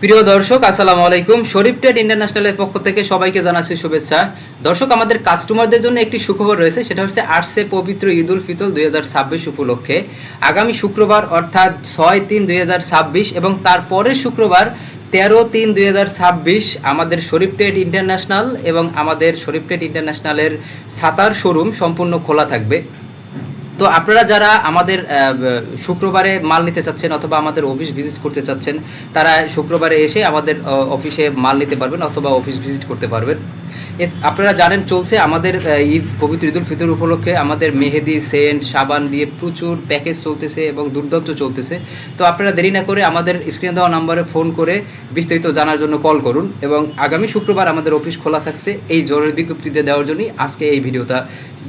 প্রিয় দর্শক, আসসালামু আলাইকুম। শরীফ ট্রেড ইন্টারন্যাশনালের পক্ষ থেকে সবাইকে জানাচ্ছি শুভেচ্ছা। দর্শক, আমাদের কাস্টমারদের জন্য একটি সুখবর রয়েছে, সেটা হচ্ছে আসছে পবিত্র ঈদ উল ফিতর 2026 উপলক্ষে আগামী শুক্রবার অর্থাৎ 6/3/2026 এবং তারপরের শুক্রবার 13/3/2026 আমাদের শরীফ ট্রেড ইন্টারন্যাশনাল এবং আমাদের শরীফ ট্রেড ইন্টারন্যাশনালের ছাতার শোরুম সম্পূর্ণ খোলা থাকবে। তো আপনারা যারা আমাদের শুক্রবারে মাল নিতে চাচ্ছেন অথবা আমাদের অফিস ভিজিট করতে চাচ্ছেন, তারা শুক্রবারে এসে আমাদের অফিসে মাল নিতে পারবেন অথবা অফিস ভিজিট করতে পারবেন। আপনারা জানেন, চলছে আমাদের পবিত্র ঈদ উল ফিতর উপলক্ষে আমাদের মেহেদি, সেন্ট, সাবান দিয়ে প্রচুর প্যাকেজ চলতেছে এবং দুর্দান্ত চলতেছে। তো আপনারা দেরি না করে আমাদের স্ক্রিনে দেওয়া নাম্বারে ফোন করে বিস্তারিত জানার জন্য কল করুন। এবং আগামী শুক্রবার আমাদের অফিস খোলা থাকছে, এই জরুরি বিজ্ঞপ্তিতে দেওয়ার জন্যই আজকে এই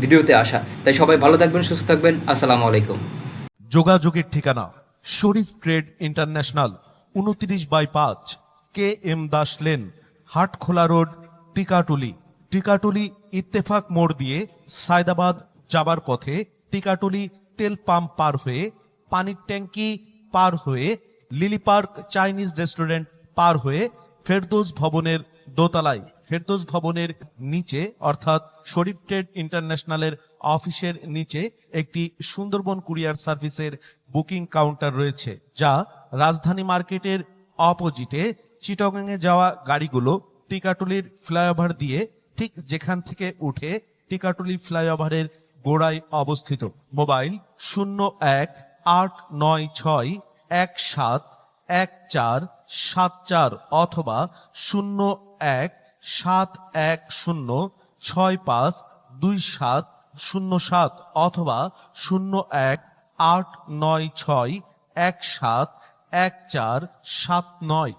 ভিডিওতে আসা। তাই সবাই ভালো থাকবেন, সুস্থ থাকবেন। আসসালামু আলাইকুম। যোগাযোগের ঠিকানা Sharif trade international, 29/5 KM Das lane, Hatkhola road, Tikatuli Ittefaq মোড় দিয়ে সায়দাবাদ যাবার পথে, টিকাটুলি তেল পাম্প পার হয়ে, পানির ট্যাঙ্কি পার হয়ে, লিলি পার্ক চাইনিজ রেস্টুরেন্ট পার হয়ে ফেরদৌস ভবনের দোতলায়, ফেরদৌস ভবনের নিচে অর্থাৎ শরীফ ট্রেড ইন্টারন্যাশনালের অফিসের নিচে একটি সুন্দরবন কুরিয়ার সার্ভিসের বুকিং কাউন্টার রয়েছে, যা রাজধানী মার্কেটের অপোজিটে চিটাগাংয়ে যাওয়া গাড়িগুলো টিকাটুলির ফ্লাইওভার দিয়ে ঠিক যেখান থেকে উঠে টিকাটুলি ফ্লাইওভারের গোড়ায় অবস্থিত। মোবাইল 01-896-171474 অথবা 01-710652707 অথবা 01-896-171479।